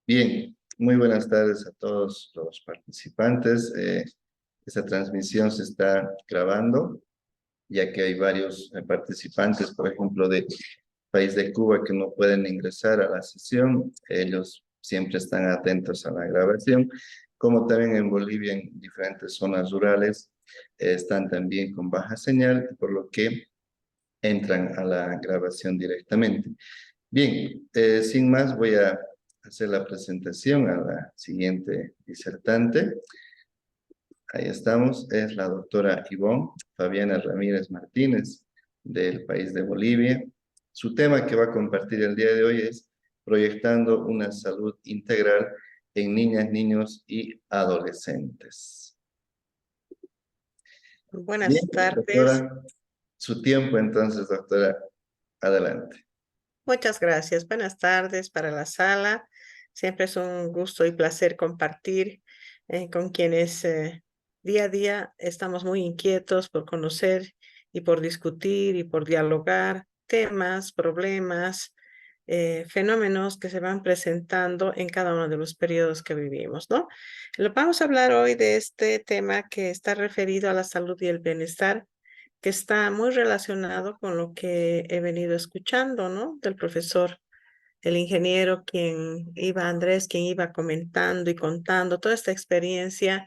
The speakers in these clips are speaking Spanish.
Bien, muy buenas tardes a todos los participantes. Esta transmisión se está grabando, ya que hay varios participantes, por ejemplo, del país de Cuba que no pueden ingresar a la sesión. Ellos siempre están atentos a la grabación, como también en Bolivia, en diferentes zonas rurales, están también con baja señal, por lo que entran a la grabación directamente. Bien, sin más voy a hacer la presentación a la siguiente disertante. Ahí estamos, es la doctora Ivonne Fabiana Ramírez Martínez del país de Bolivia. Su tema que va a compartir el día de hoy es proyectando una salud integral en niñas, niños y adolescentes. Bien, Buenas tardes. doctora, su tiempo entonces, doctora, adelante. Muchas gracias. Buenas tardes para la sala. Siempre es un gusto y placer compartir con quienes día a día estamos muy inquietos por conocer y por discutir y por dialogar temas, problemas, fenómenos que se van presentando en cada uno de los periodos que vivimos, ¿no? Vamos a hablar hoy de este tema que está referido a la salud y el bienestar, que está muy relacionado con lo que he venido escuchando, ¿no? Del profesor, el ingeniero, Andrés, quien iba comentando y contando toda esta experiencia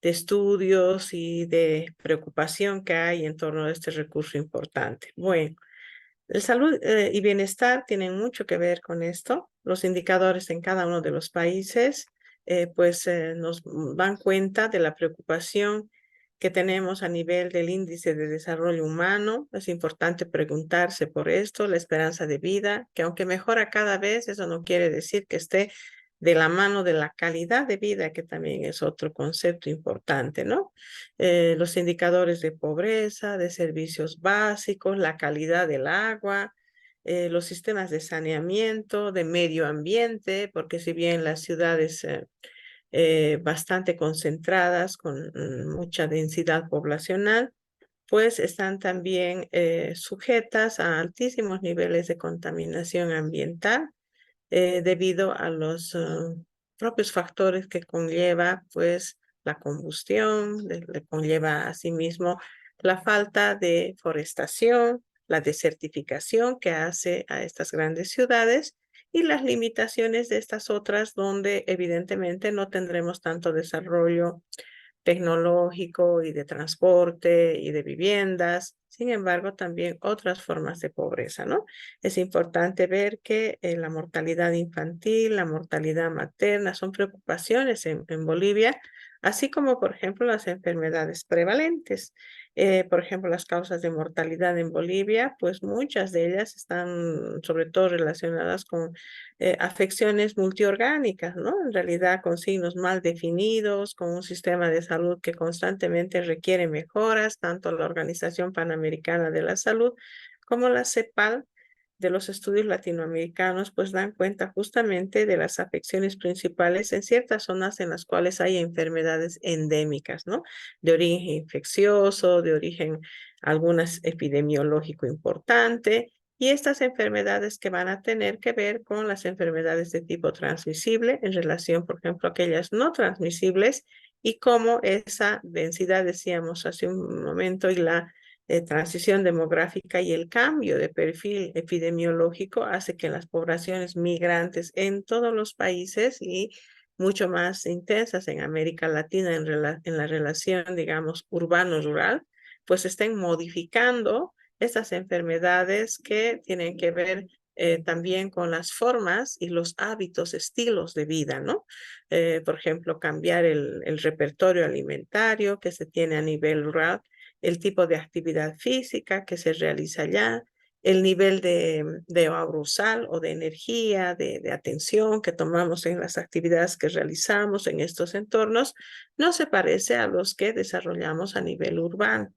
de estudios y de preocupación que hay en torno a este recurso importante. Bueno, la salud y bienestar tienen mucho que ver con esto. Los indicadores en cada uno de los países, nos dan cuenta de la preocupación que tenemos a nivel del índice de desarrollo humano. Es importante preguntarse por esto, la esperanza de vida, que aunque mejora cada vez, eso no quiere decir que esté de la mano de la calidad de vida, que también es otro concepto importante, ¿no? Los indicadores de pobreza, de servicios básicos, la calidad del agua, los sistemas de saneamiento, de medio ambiente, porque si bien las ciudades bastante concentradas con mucha densidad poblacional, pues están también sujetas a altísimos niveles de contaminación ambiental debido a los propios factores que conlleva, pues, la combustión, le conlleva asimismo la falta de forestación, la desertificación que hace a estas grandes ciudades y las limitaciones de estas otras donde evidentemente no tendremos tanto desarrollo tecnológico y de transporte y de viviendas. Sin embargo, también otras formas de pobreza, ¿no? Es importante ver que la mortalidad infantil, la mortalidad materna son preocupaciones en Bolivia, así como, por ejemplo, las enfermedades prevalentes. Por ejemplo, las causas de mortalidad en Bolivia, pues muchas de ellas están sobre todo relacionadas con afecciones multiorgánicas, ¿no? En realidad con signos mal definidos, con un sistema de salud que constantemente requiere mejoras, tanto la Organización Panamericana de la Salud como la CEPAL de los estudios latinoamericanos, pues dan cuenta justamente de las afecciones principales en ciertas zonas en las cuales hay enfermedades endémicas, ¿no? De origen infeccioso, de origen algunas epidemiológico importante, y estas enfermedades que van a tener que ver con las enfermedades de tipo transmisible en relación, por ejemplo, a aquellas no transmisibles y cómo esa densidad, decíamos hace un momento, y la transición demográfica y el cambio de perfil epidemiológico hace que las poblaciones migrantes en todos los países y mucho más intensas en América Latina en la relación, digamos, urbano-rural, pues estén modificando estas enfermedades que tienen que ver también con las formas y los hábitos, estilos de vida, ¿no? Por ejemplo, cambiar el repertorio alimentario que se tiene a nivel rural, el tipo de actividad física que se realiza allá, el nivel de aurosal o de energía, de atención que tomamos en las actividades que realizamos en estos entornos, no se parece a los que desarrollamos a nivel urbano,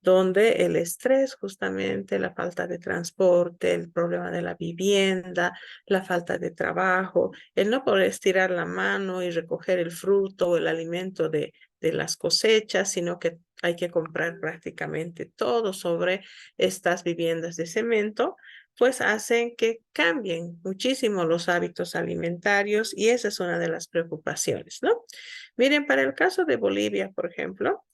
donde el estrés, justamente la falta de transporte, el problema de la vivienda, la falta de trabajo, el no poder estirar la mano y recoger el fruto o el alimento de las cosechas, sino que hay que comprar prácticamente todo sobre estas viviendas de cemento, pues hacen que cambien muchísimo los hábitos alimentarios y esa es una de las preocupaciones, ¿no? Miren, para el caso de Bolivia, por ejemplo,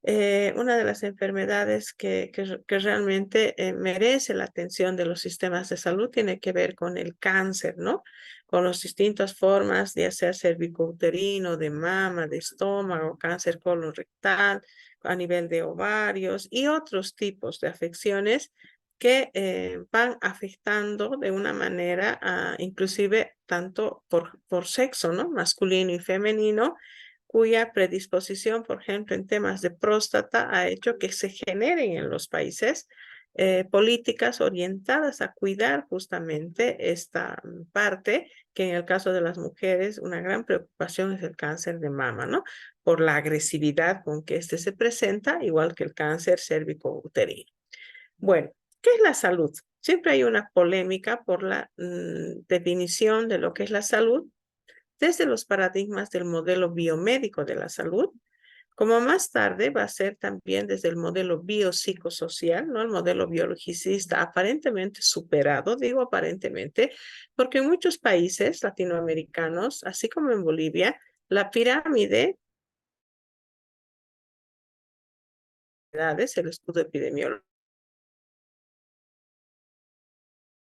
una de las enfermedades que realmente merece la atención de los sistemas de salud tiene que ver con el cáncer, ¿no? Con las distintas formas, ya sea cervicouterino, de mama, de estómago, cáncer colorectal, a nivel de ovarios y otros tipos de afecciones que van afectando de una manera, inclusive tanto por sexo, ¿no? Masculino y femenino, cuya predisposición, por ejemplo, en temas de próstata ha hecho que se generen en los países políticas orientadas a cuidar justamente esta parte, que en el caso de las mujeres una gran preocupación es el cáncer de mama, ¿no? Por la agresividad con que este se presenta, igual que el cáncer cérvico-uterino. Bueno, ¿qué es la salud? Siempre hay una polémica por la definición de lo que es la salud desde los paradigmas del modelo biomédico de la salud, como más tarde va a ser también desde el modelo biopsicosocial, ¿no? El modelo biologicista aparentemente superado, digo aparentemente, porque en muchos países latinoamericanos, así como en Bolivia, la pirámide de edades, el escudo epidemiológico,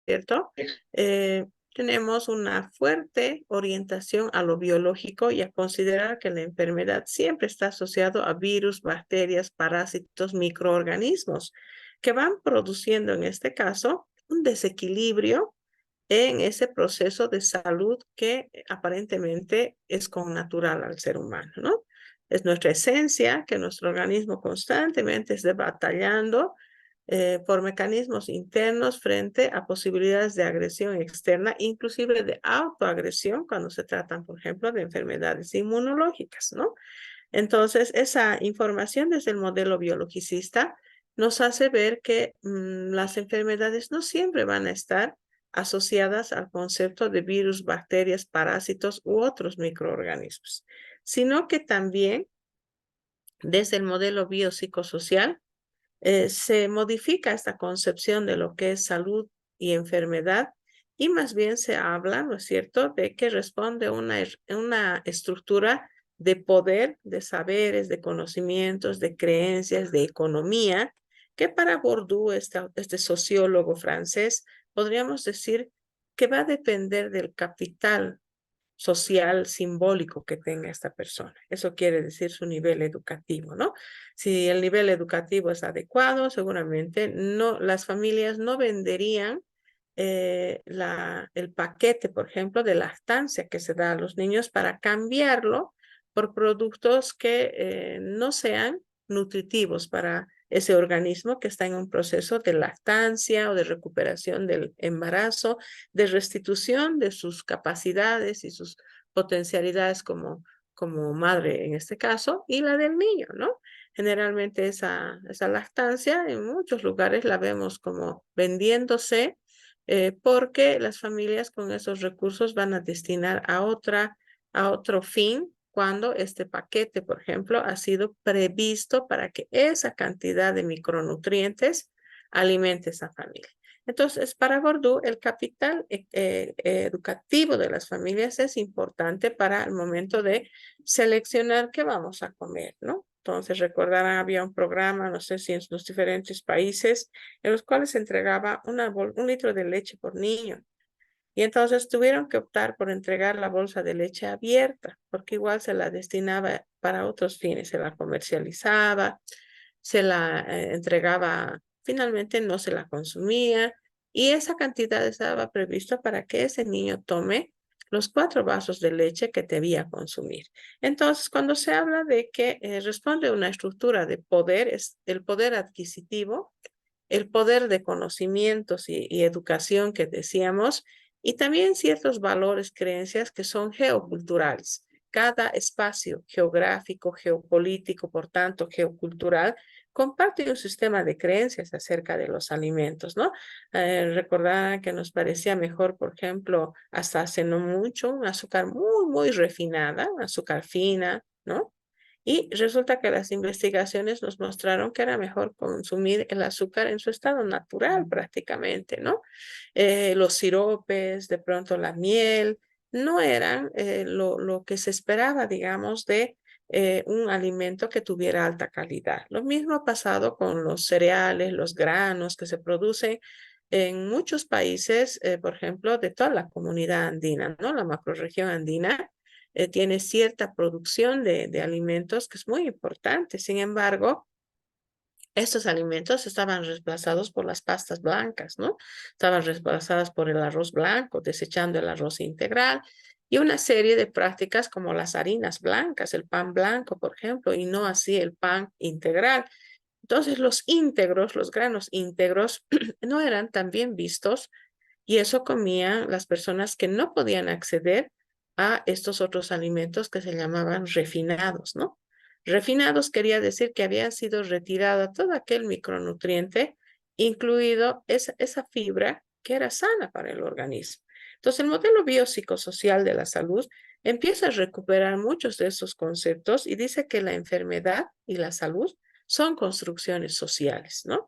¿cierto? Tenemos una fuerte orientación a lo biológico y a considerar que la enfermedad siempre está asociado a virus, bacterias, parásitos, microorganismos que van produciendo en este caso un desequilibrio en ese proceso de salud que aparentemente es connatural al ser humano, ¿no? Es nuestra esencia que nuestro organismo constantemente esté batallando por mecanismos internos frente a posibilidades de agresión externa, inclusive de autoagresión cuando se tratan, por ejemplo, de enfermedades inmunológicas, ¿no? Entonces, esa información desde el modelo biologicista nos hace ver que las enfermedades no siempre van a estar asociadas al concepto de virus, bacterias, parásitos u otros microorganismos, sino que también desde el modelo biopsicosocial se modifica esta concepción de lo que es salud y enfermedad y más bien se habla, ¿no es cierto?, de que responde a una estructura de poder, de saberes, de conocimientos, de creencias, de economía, que para Bourdieu, este sociólogo francés, podríamos decir que va a depender del capital social simbólico que tenga esta persona. Eso quiere decir su nivel educativo, ¿no? Si el nivel educativo es adecuado, seguramente no, las familias no venderían el paquete, por ejemplo, de lactancia que se da a los niños para cambiarlo por productos que no sean nutritivos para ese organismo que está en un proceso de lactancia o de recuperación del embarazo, de restitución de sus capacidades y sus potencialidades como madre en este caso, y la del niño, ¿no? Generalmente esa lactancia en muchos lugares la vemos como vendiéndose porque las familias con esos recursos van a destinar a otro fin cuando este paquete, por ejemplo, ha sido previsto para que esa cantidad de micronutrientes alimente esa familia. Entonces, para Bourdieu, el capital educativo de las familias es importante para el momento de seleccionar qué vamos a comer, ¿no? Entonces, recordarán, había un programa, no sé si en los diferentes países, en los cuales se entregaba un litro de leche por niño. Y entonces tuvieron que optar por entregar la bolsa de leche abierta, porque igual se la destinaba para otros fines, se la comercializaba, se la entregaba, finalmente no se la consumía, y esa cantidad estaba prevista para que ese niño tome los 4 vasos de leche que debía consumir. Entonces, cuando se habla de que responde a una estructura de poder, es el poder adquisitivo, el poder de conocimientos y educación que decíamos, y también ciertos valores, creencias que son geoculturales. Cada espacio geográfico, geopolítico, por tanto, geocultural, comparte un sistema de creencias acerca de los alimentos, ¿no? Recordar que nos parecía mejor, por ejemplo, hasta hace no mucho, un azúcar muy, muy refinada, azúcar fina, ¿no? Y resulta que las investigaciones nos mostraron que era mejor consumir el azúcar en su estado natural prácticamente, ¿no? Los siropes, de pronto la miel, no eran lo que se esperaba, digamos, de un alimento que tuviera alta calidad. Lo mismo ha pasado con los cereales, los granos que se producen en muchos países, por ejemplo, de toda la comunidad andina, ¿no? La macrorregión andina tiene cierta producción de alimentos que es muy importante. Sin embargo, estos alimentos estaban reemplazados por las pastas blancas, ¿no? Estaban reemplazadas por el arroz blanco, desechando el arroz integral y una serie de prácticas como las harinas blancas, el pan blanco, por ejemplo, y no así el pan integral. Entonces, los íntegros, los granos íntegros, no eran tan bien vistos y eso comían las personas que no podían acceder a estos otros alimentos que se llamaban refinados, ¿no? Refinados quería decir que había sido retirada todo aquel micronutriente, incluido esa fibra que era sana para el organismo. Entonces, el modelo biopsicosocial de la salud empieza a recuperar muchos de esos conceptos y dice que la enfermedad y la salud son construcciones sociales, ¿no?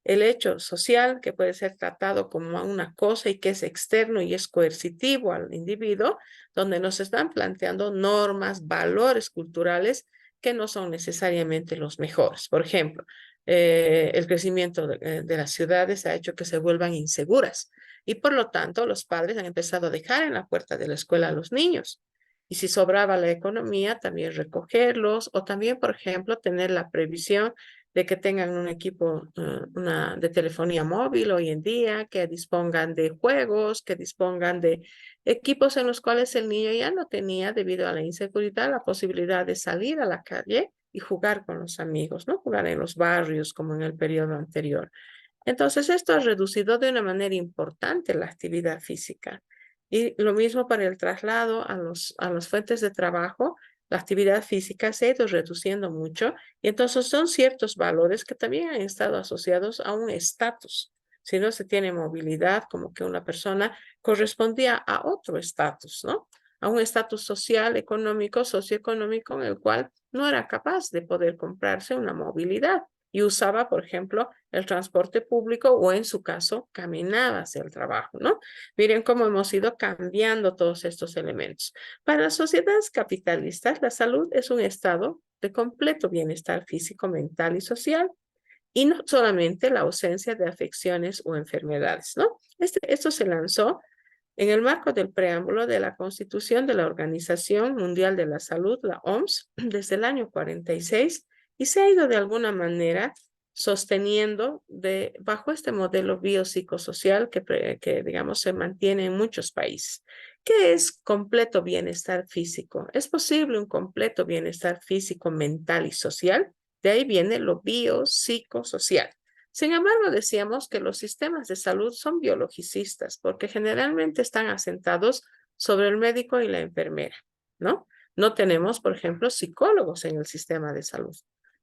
El hecho social, que puede ser tratado como una cosa y que es externo y es coercitivo al individuo, donde nos están planteando normas, valores culturales que no son necesariamente los mejores. Por ejemplo, el crecimiento de las ciudades ha hecho que se vuelvan inseguras y por lo tanto los padres han empezado a dejar en la puerta de la escuela a los niños. Y si sobraba la economía, también recogerlos o también, por ejemplo, tener la previsión de que tengan un equipo de telefonía móvil hoy en día, que dispongan de juegos, que dispongan de equipos en los cuales el niño ya no tenía, debido a la inseguridad, la posibilidad de salir a la calle y jugar con los amigos, ¿no? Jugar en los barrios como en el periodo anterior. Entonces, esto ha reducido de una manera importante la actividad física. Y lo mismo para el traslado a las fuentes de trabajo, la actividad física se ha ido reduciendo mucho y entonces son ciertos valores que también han estado asociados a un estatus. Si no se tiene movilidad, como que una persona correspondía a otro estatus, ¿no? A un estatus social, económico, socioeconómico en el cual no era capaz de poder comprarse una movilidad y usaba, por ejemplo, el transporte público o en su caso caminaba hacia el trabajo, ¿no? Miren cómo hemos ido cambiando todos estos elementos. Para las sociedades capitalistas, la salud es un estado de completo bienestar físico, mental y social y no solamente la ausencia de afecciones o enfermedades, ¿no? Esto se lanzó en el marco del preámbulo de la Constitución de la Organización Mundial de la Salud, la OMS, desde el año 46 y se ha ido de alguna manera sosteniendo bajo este modelo biopsicosocial que, digamos, se mantiene en muchos países. ¿Qué es completo bienestar físico? ¿Es posible un completo bienestar físico, mental y social? De ahí viene lo biopsicosocial. Sin embargo, decíamos que los sistemas de salud son biologicistas porque generalmente están asentados sobre el médico y la enfermera, ¿no? No tenemos, por ejemplo, psicólogos en el sistema de salud.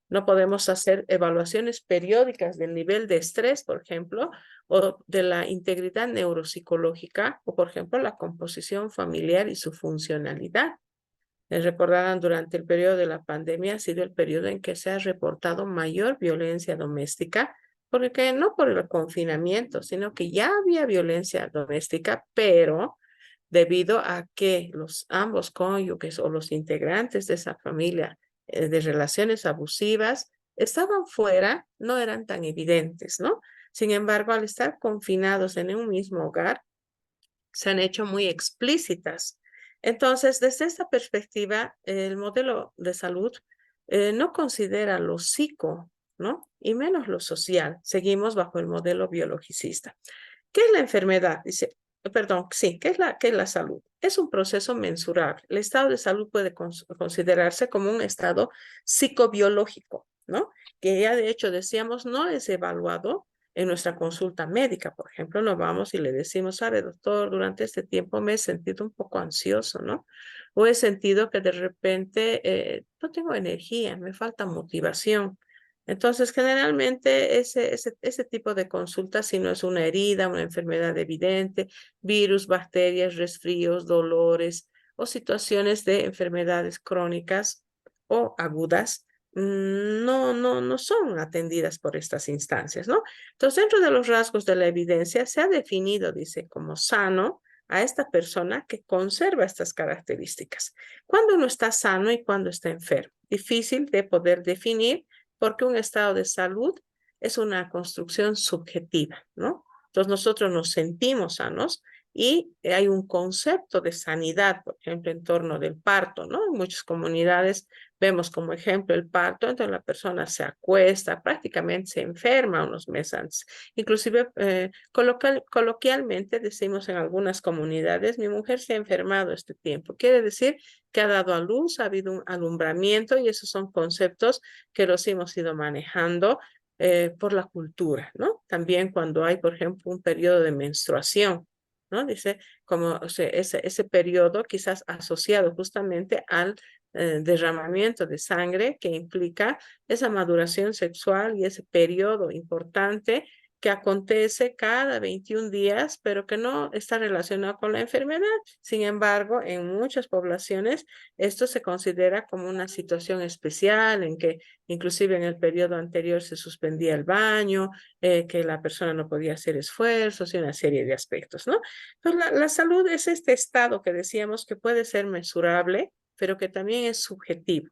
No podemos hacer evaluaciones periódicas del nivel de estrés, por ejemplo, o de la integridad neuropsicológica, o por ejemplo, la composición familiar y su funcionalidad. Les recordarán, durante el periodo de la pandemia ha sido el periodo en que se ha reportado mayor violencia doméstica, porque no por el confinamiento, sino que ya había violencia doméstica, pero debido a que ambos cónyuges o los integrantes de esa familia de relaciones abusivas estaban fuera, no eran tan evidentes, ¿no? Sin embargo, al estar confinados en un mismo hogar, se han hecho muy explícitas. Entonces, desde esta perspectiva, el modelo de salud no considera lo psico, ¿no? Y menos lo social. Seguimos bajo el modelo biologicista. ¿Qué es la enfermedad? Dice, perdón, sí, ¿qué es la salud? Es un proceso mensurable. El estado de salud puede considerarse como un estado psicobiológico, ¿no? Que ya de hecho decíamos no es evaluado en nuestra consulta médica. Por ejemplo, nos vamos y le decimos, sabe, doctor, durante este tiempo me he sentido un poco ansioso, ¿no? O he sentido que de repente no tengo energía, me falta motivación. Entonces, generalmente ese tipo de consulta, si no es una herida, una enfermedad evidente, virus, bacterias, resfríos, dolores o situaciones de enfermedades crónicas, o agudas, no son atendidas por estas instancias, ¿no? Entonces, dentro de los rasgos de la evidencia, se ha definido, dice, como sano a esta persona que conserva estas características. ¿Cuándo uno está sano y cuándo está enfermo? Difícil de poder definir porque un estado de salud es una construcción subjetiva, ¿no? Entonces, nosotros nos sentimos sanos y hay un concepto de sanidad, por ejemplo, en torno del parto, ¿no? En muchas comunidades vemos como ejemplo el parto, entonces la persona se acuesta, prácticamente se enferma unos meses antes. Inclusive, coloquialmente decimos en algunas comunidades, mi mujer se ha enfermado este tiempo. Quiere decir que ha dado a luz, ha habido un alumbramiento y esos son conceptos que los hemos ido manejando por la cultura, ¿no? También cuando hay, por ejemplo, un periodo de menstruación, ¿no? Dice, como o sea, ese periodo quizás asociado justamente al derramamiento de sangre que implica esa maduración sexual y ese periodo importante que acontece cada 21 días, pero que no está relacionado con la enfermedad. Sin embargo, en muchas poblaciones esto se considera como una situación especial en que inclusive en el periodo anterior se suspendía el baño, que la persona no podía hacer esfuerzos y una serie de aspectos, ¿no? Entonces, la salud es este estado que decíamos que puede ser mesurable, pero que también es subjetivo.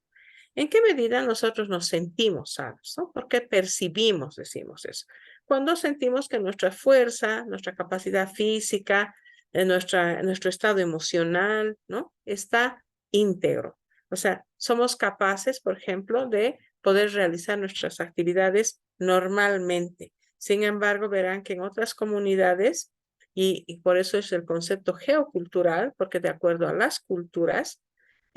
¿En qué medida nosotros nos sentimos sanos? ¿No? ¿Por qué percibimos, decimos eso? Cuando sentimos que nuestra fuerza, nuestra capacidad física, nuestro estado emocional, ¿no? Está íntegro. O sea, somos capaces, por ejemplo, de poder realizar nuestras actividades normalmente. Sin embargo, verán que en otras comunidades, y por eso es el concepto geocultural, porque de acuerdo a las culturas,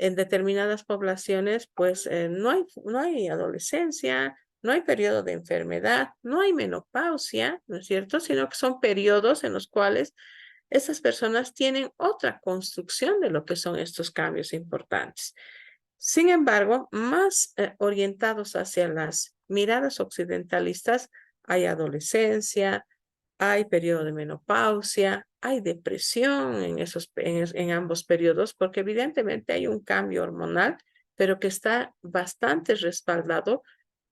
en determinadas poblaciones, pues no hay adolescencia, no hay periodo de enfermedad, no hay menopausia, ¿no es cierto? Sino que son periodos en los cuales esas personas tienen otra construcción de lo que son estos cambios importantes. Sin embargo, más orientados hacia las miradas occidentalistas, hay adolescencia, hay periodo de menopausia, hay depresión en ambos periodos, porque evidentemente hay un cambio hormonal, pero que está bastante respaldado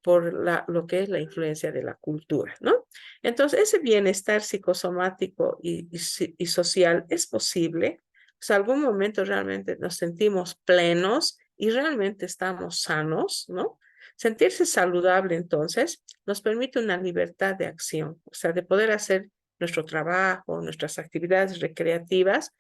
por lo que es la influencia de la cultura, ¿no? Entonces, ese bienestar psicosomático y social es posible. O sea, algún momento realmente nos sentimos plenos y realmente estamos sanos, ¿no? Sentirse saludable, entonces, nos permite una libertad de acción, o sea, de poder hacer nuestro trabajo, nuestras actividades recreativas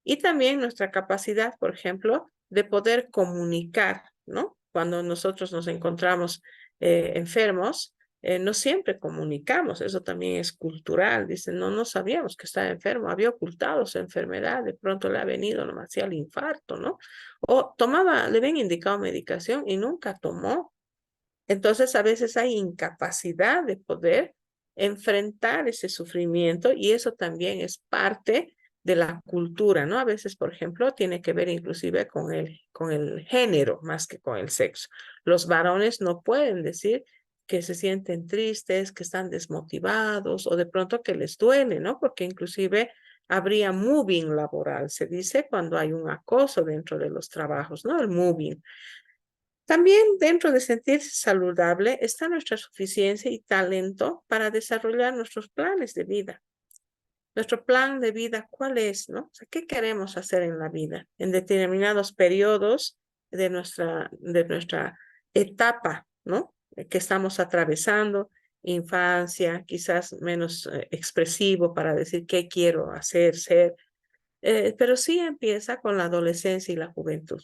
y también nuestra capacidad, por ejemplo, de poder comunicar, ¿no? Cuando nosotros nos encontramos enfermos, no siempre comunicamos, eso también es cultural, dicen, no sabíamos que estaba enfermo, había ocultado su enfermedad, de pronto le ha venido nomás el infarto, ¿no? O le habían indicado medicación y nunca tomó. Entonces, a veces hay incapacidad de poder enfrentar ese sufrimiento y eso también es parte de la cultura, ¿no? A veces, por ejemplo, tiene que ver inclusive con el género más que con el sexo. Los varones no pueden decir que se sienten tristes, que están desmotivados o de pronto que les duele, ¿no? Porque inclusive habría moving laboral, se dice cuando hay un acoso dentro de los trabajos, ¿no? El moving. También dentro de sentirse saludable está nuestra suficiencia y talento para desarrollar nuestros planes de vida. Nuestro plan de vida, ¿cuál es, no? O sea, ¿qué queremos hacer en la vida? En determinados periodos de nuestra etapa, ¿no? Que estamos atravesando, infancia, quizás menos expresivo para decir qué quiero hacer, ser, pero sí empieza con la adolescencia y la juventud.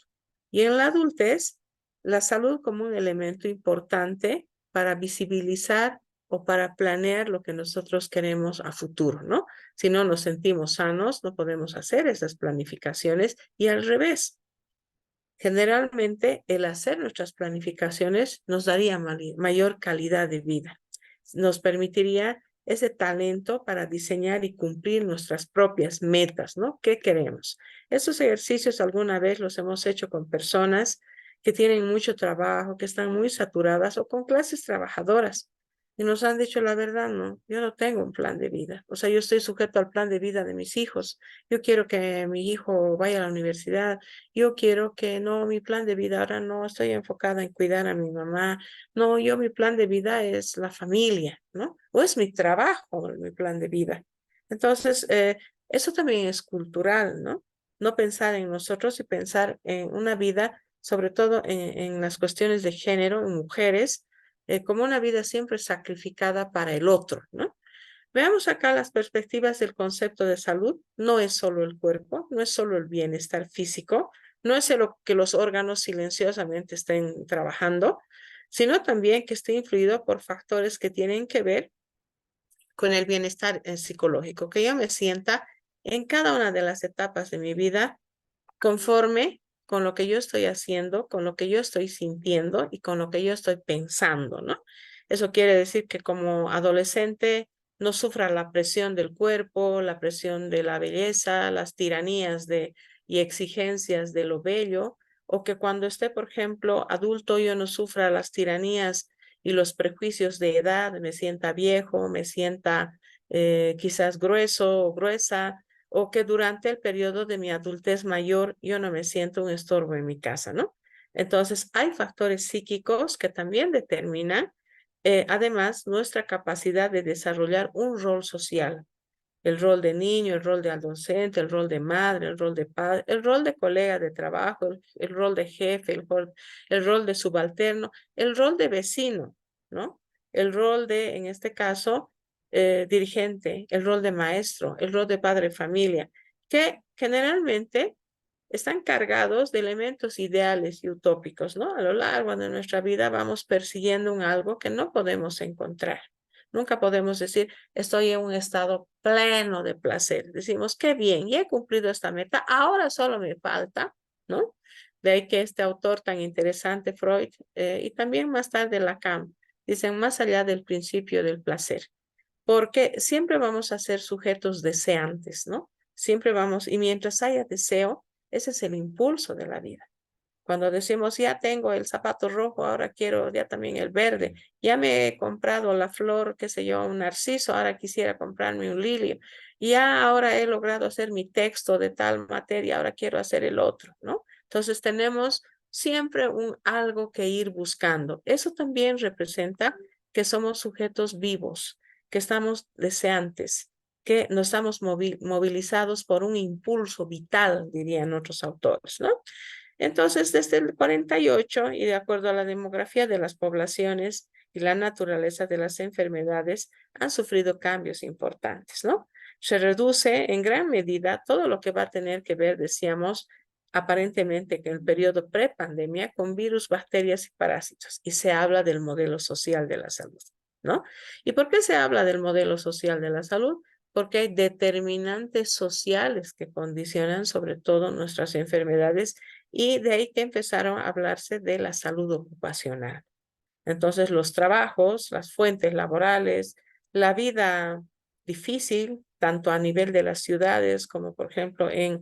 Y en la adultez, la salud como un elemento importante para visibilizar o para planear lo que nosotros queremos a futuro, ¿no? Si no nos sentimos sanos, no podemos hacer esas planificaciones y al revés. Generalmente, el hacer nuestras planificaciones nos daría mayor calidad de vida. Nos permitiría ese talento para diseñar y cumplir nuestras propias metas, ¿no? ¿Qué queremos? Esos ejercicios alguna vez los hemos hecho con personas que tienen mucho trabajo, que están muy saturadas o con clases trabajadoras. Y nos han dicho la verdad, no, yo no tengo un plan de vida. O sea, yo estoy sujeto al plan de vida de mis hijos. Yo quiero que mi hijo vaya a la universidad. Yo quiero que no, mi plan de vida ahora no estoy enfocada en cuidar a mi mamá. No, yo mi plan de vida es la familia, ¿no? O es mi trabajo, mi plan de vida. Entonces, eso también es cultural, ¿no? No pensar en nosotros y pensar en una vida, sobre todo en las cuestiones de género, en mujeres como una vida siempre sacrificada para el otro, ¿no? Veamos acá las perspectivas del concepto de salud. No es solo el cuerpo, no es solo el bienestar físico, no es lo que los órganos silenciosamente estén trabajando, sino también que esté influido por factores que tienen que ver con el bienestar psicológico, que yo me sienta en cada una de las etapas de mi vida conforme con lo que yo estoy haciendo, con lo que yo estoy sintiendo y con lo que yo estoy pensando, ¿no? Eso quiere decir que como adolescente no sufra la presión del cuerpo, la presión de la belleza, las tiranías y exigencias de lo bello, o que cuando esté, por ejemplo, adulto, yo no sufra las tiranías y los prejuicios de edad, me sienta viejo, me sienta quizás grueso o gruesa, o que durante el periodo de mi adultez mayor yo no me siento un estorbo en mi casa, ¿no? Entonces, hay factores psíquicos que también determinan, además, nuestra capacidad de desarrollar un rol social, el rol de niño, el rol de adolescente, el rol de madre, el rol de padre, el rol de colega de trabajo, el rol de jefe, el rol de subalterno, el rol de vecino, ¿no? El rol de, en este caso, dirigente, el rol de maestro, el rol de padre de familia, que generalmente están cargados de elementos ideales y utópicos, ¿no? A lo largo de nuestra vida vamos persiguiendo un algo que no podemos encontrar. Nunca podemos decir, estoy en un estado pleno de placer. Decimos, qué bien, ya he cumplido esta meta, ahora solo me falta, ¿no? De ahí que este autor tan interesante, Freud, y también más tarde Lacan, dicen más allá del principio del placer, porque siempre vamos a ser sujetos deseantes, ¿no? Siempre vamos, y mientras haya deseo, ese es el impulso de la vida. Cuando decimos, ya tengo el zapato rojo, ahora quiero ya también el verde, ya me he comprado la flor, qué sé yo, un narciso, ahora quisiera comprarme un lirio, ya ahora he logrado hacer mi texto de tal materia, ahora quiero hacer el otro, ¿no? Entonces tenemos siempre un algo que ir buscando. Eso también representa que somos sujetos vivos, que estamos deseantes, que nos estamos movilizados por un impulso vital, dirían otros autores, ¿no? Entonces, desde el 48, y de acuerdo a la demografía de las poblaciones y la naturaleza de las enfermedades, han sufrido cambios importantes, ¿no? Se reduce en gran medida todo lo que va a tener que ver, decíamos, aparentemente que en el periodo prepandemia con virus, bacterias y parásitos, y se habla del modelo social de la salud, ¿no? ¿Y por qué se habla del modelo social de la salud? Porque hay determinantes sociales que condicionan sobre todo nuestras enfermedades y de ahí que empezaron a hablarse de la salud ocupacional. Entonces, los trabajos, las fuentes laborales, la vida difícil, tanto a nivel de las ciudades como, por ejemplo, en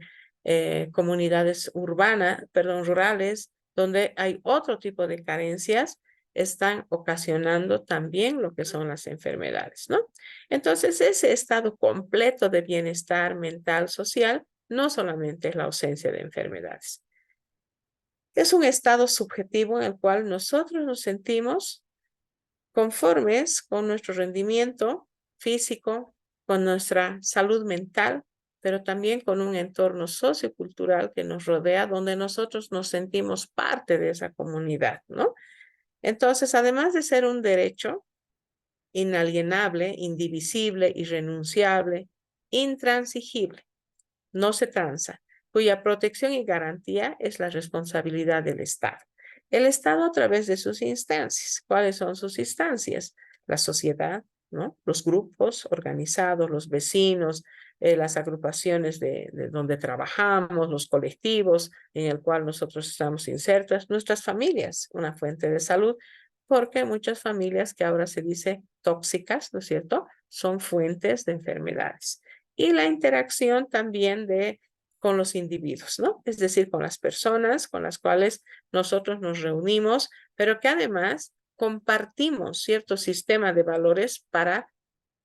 comunidades urbanas, perdón, rurales, donde hay otro tipo de carencias, están ocasionando también lo que son las enfermedades, ¿no? Entonces, ese estado completo de bienestar mental, social, no solamente es la ausencia de enfermedades. Es un estado subjetivo en el cual nosotros nos sentimos conformes con nuestro rendimiento físico, con nuestra salud mental, pero también con un entorno sociocultural que nos rodea, donde nosotros nos sentimos parte de esa comunidad, ¿no? Entonces, además de ser un derecho inalienable, indivisible, irrenunciable, intransigible, no se transa, cuya protección y garantía es la responsabilidad del Estado. El Estado a través de sus instancias. ¿Cuáles son sus instancias? La sociedad, ¿no? Los grupos organizados, los vecinos, las agrupaciones de donde trabajamos, los colectivos en el cual nosotros estamos insertas, nuestras familias, una fuente de salud, porque muchas familias que ahora se dice tóxicas, ¿no es cierto?, son fuentes de enfermedades. Y la interacción también con los individuos, ¿no? Es decir, con las personas con las cuales nosotros nos reunimos, pero que además compartimos cierto sistema de valores para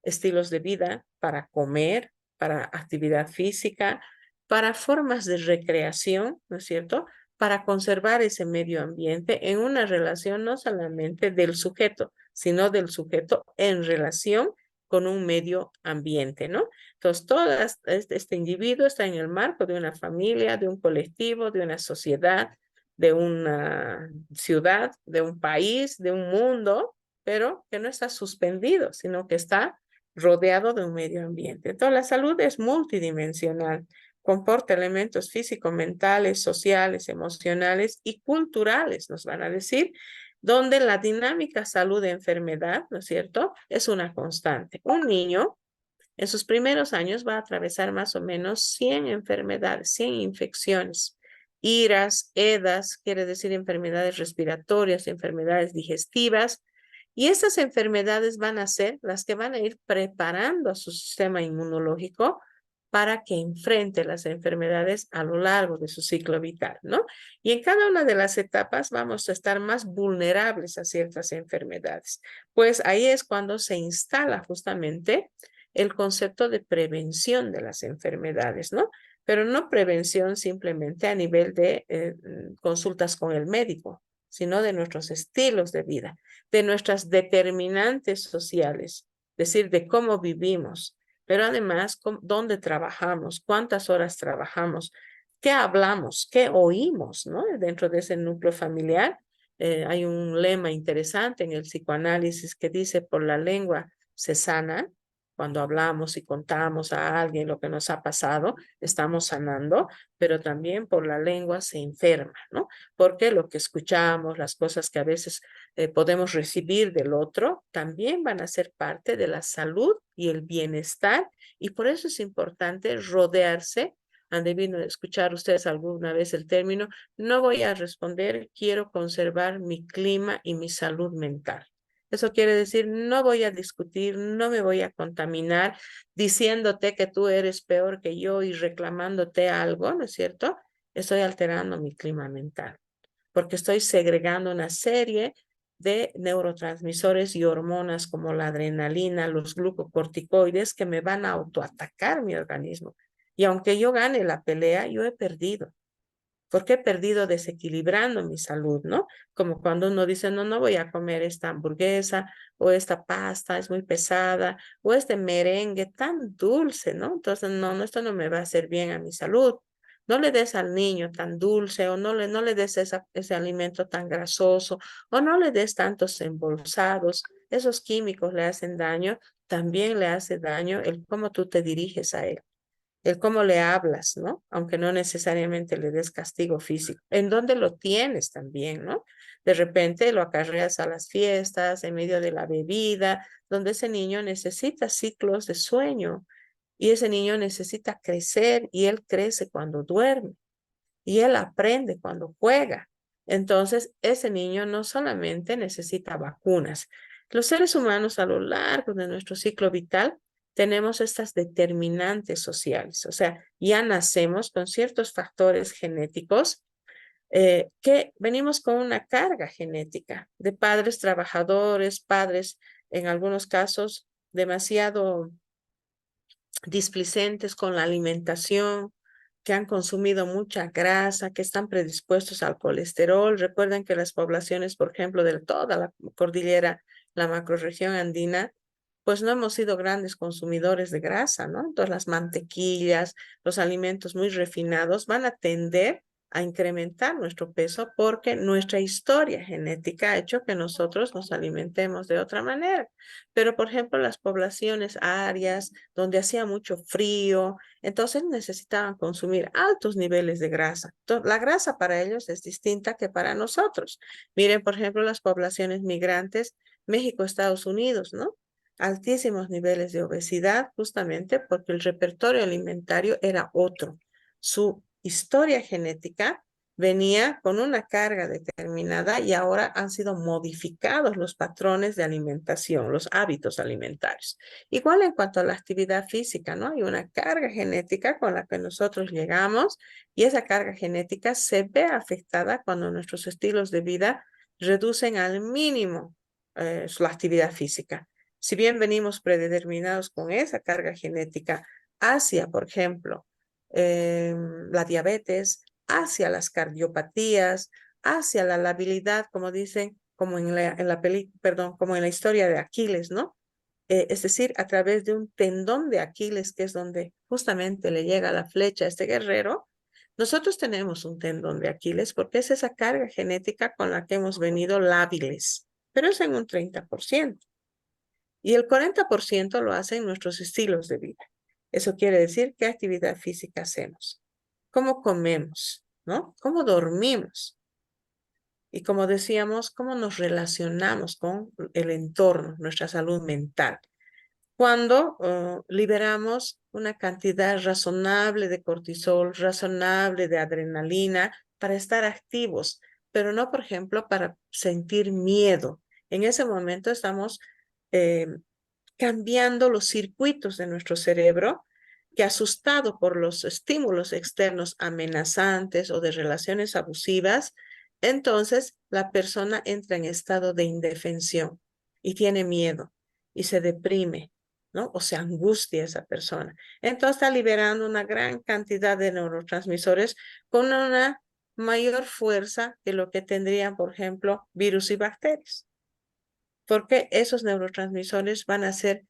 estilos de vida, para comer, para actividad física, para formas de recreación, ¿no es cierto? Para conservar ese medio ambiente en una relación no solamente del sujeto, sino del sujeto en relación con un medio ambiente, ¿no? Entonces, todo este individuo está en el marco de una familia, de un colectivo, de una sociedad, de una ciudad, de un país, de un mundo, pero que no está suspendido, sino que está rodeado de un medio ambiente. Entonces, la salud es multidimensional, comporta elementos físicos, mentales, sociales, emocionales y culturales, nos van a decir, donde la dinámica salud-enfermedad, ¿no es cierto?, es una constante. Un niño en sus primeros años va a atravesar más o menos 100 enfermedades, 100 infecciones, iras, edas, quiere decir enfermedades respiratorias, enfermedades digestivas, y estas enfermedades van a ser las que van a ir preparando a su sistema inmunológico para que enfrente las enfermedades a lo largo de su ciclo vital, ¿no? Y en cada una de las etapas vamos a estar más vulnerables a ciertas enfermedades. Pues ahí es cuando se instala justamente el concepto de prevención de las enfermedades, ¿no? Pero no prevención simplemente a nivel de consultas con el médico, sino de nuestros estilos de vida, de nuestras determinantes sociales, es decir, de cómo vivimos, pero además dónde trabajamos, cuántas horas trabajamos, qué hablamos, qué oímos, ¿no? Dentro de ese núcleo familiar hay un lema interesante en el psicoanálisis que dice: por la lengua se sana. Cuando hablamos y contamos a alguien lo que nos ha pasado, estamos sanando, pero también por la lengua se enferma, ¿no? Porque lo que escuchamos, las cosas que a veces podemos recibir del otro, también van a ser parte de la salud y el bienestar, y por eso es importante rodearse. Han debido escuchar ustedes alguna vez el término: no voy a responder, quiero conservar mi clima y mi salud mental. Eso quiere decir, no voy a discutir, no me voy a contaminar diciéndote que tú eres peor que yo y reclamándote algo, ¿no es cierto? Estoy alterando mi clima mental, porque estoy segregando una serie de neurotransmisores y hormonas como la adrenalina, los glucocorticoides, que me van a autoatacar mi organismo. Y aunque yo gane la pelea, yo he perdido. Porque he perdido desequilibrando mi salud, ¿no? Como cuando uno dice: no, no voy a comer esta hamburguesa, o esta pasta es muy pesada, o este merengue tan dulce, ¿no? Entonces, no, no, esto no me va a hacer bien a mi salud. No le des al niño tan dulce, o no le des ese alimento tan grasoso, o no le des tantos embolsados. Esos químicos le hacen daño, también le hace daño el cómo tú te diriges a él, el cómo le hablas, ¿no? Aunque no necesariamente le des castigo físico. ¿En dónde lo tienes también, no? De repente lo acarreas a las fiestas, en medio de la bebida, donde ese niño necesita ciclos de sueño, y ese niño necesita crecer, y él crece cuando duerme, y él aprende cuando juega. Entonces, ese niño no solamente necesita vacunas. Los seres humanos, a lo largo de nuestro ciclo vital, tenemos estas determinantes sociales, o sea, ya nacemos con ciertos factores genéticos que venimos con una carga genética de padres trabajadores, padres en algunos casos demasiado displicentes con la alimentación, que han consumido mucha grasa, que están predispuestos al colesterol. Recuerden que las poblaciones, por ejemplo, de toda la cordillera, la macrorregión andina, pues no hemos sido grandes consumidores de grasa, ¿no? Entonces las mantequillas, los alimentos muy refinados van a tender a incrementar nuestro peso, porque nuestra historia genética ha hecho que nosotros nos alimentemos de otra manera. Pero, por ejemplo, las poblaciones áreas donde hacía mucho frío, entonces necesitaban consumir altos niveles de grasa. Entonces, la grasa para ellos es distinta que para nosotros. Miren, por ejemplo, las poblaciones migrantes, México, Estados Unidos, ¿no? Altísimos niveles de obesidad, justamente porque el repertorio alimentario era otro. Su historia genética venía con una carga determinada, y ahora han sido modificados los patrones de alimentación, los hábitos alimentarios. Igual en cuanto a la actividad física, ¿no? Hay una carga genética con la que nosotros llegamos, y esa carga genética se ve afectada cuando nuestros estilos de vida reducen al mínimo la actividad física. Si bien venimos predeterminados con esa carga genética hacia, por ejemplo, la diabetes, hacia las cardiopatías, hacia la labilidad, como dicen, como como en la historia de Aquiles, ¿no? Es decir, a través de un tendón de Aquiles, que es donde justamente le llega la flecha a este guerrero, nosotros tenemos un tendón de Aquiles porque es esa carga genética con la que hemos venido lábiles, pero es en un 30%. Y el 40% lo hacen nuestros estilos de vida. Eso quiere decir qué actividad física hacemos, cómo comemos, ¿no? Cómo dormimos. Y como decíamos, cómo nos relacionamos con el entorno, nuestra salud mental. Cuando liberamos una cantidad razonable de cortisol, razonable de adrenalina para estar activos, pero no, por ejemplo, para sentir miedo. En ese momento estamos eh, cambiando los circuitos de nuestro cerebro que asustado por los estímulos externos amenazantes o de relaciones abusivas, entonces la persona entra en estado de indefensión y tiene miedo y se deprime, ¿no? O se angustia esa persona. Entonces está liberando una gran cantidad de neurotransmisores con una mayor fuerza que lo que tendrían, por ejemplo, virus y bacterias, porque esos neurotransmisores van a ser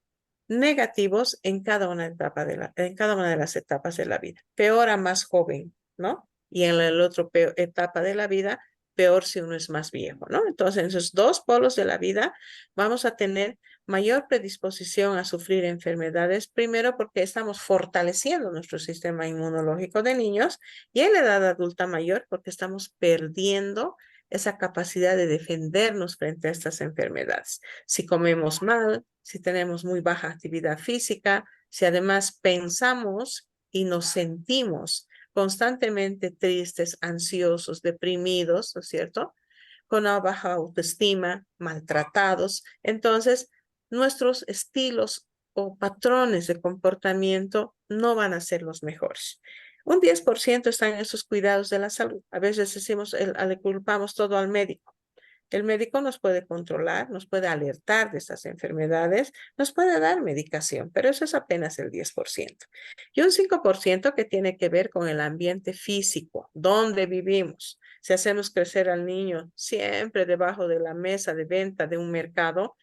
negativos en cada en cada una de las etapas de la vida. Peor a más joven, ¿no? Y en la otra etapa de la vida, peor si uno es más viejo, ¿no? Entonces, en esos dos polos de la vida vamos a tener mayor predisposición a sufrir enfermedades, primero porque estamos fortaleciendo nuestro sistema inmunológico de niños y en la edad adulta mayor porque estamos perdiendo esa capacidad de defendernos frente a estas enfermedades. Si comemos mal, si tenemos muy baja actividad física, si además pensamos y nos sentimos constantemente tristes, ansiosos, deprimidos, ¿no es cierto? Con una baja autoestima, maltratados, entonces nuestros estilos o patrones de comportamiento no van a ser los mejores. Un 10% están en esos cuidados de la salud. A veces decimos, le culpamos todo al médico. El médico nos puede controlar, nos puede alertar de estas enfermedades, nos puede dar medicación, pero eso es apenas el 10%. Y un 5% que tiene que ver con el ambiente físico, donde vivimos. Si hacemos crecer al niño siempre debajo de la mesa de venta de un mercado,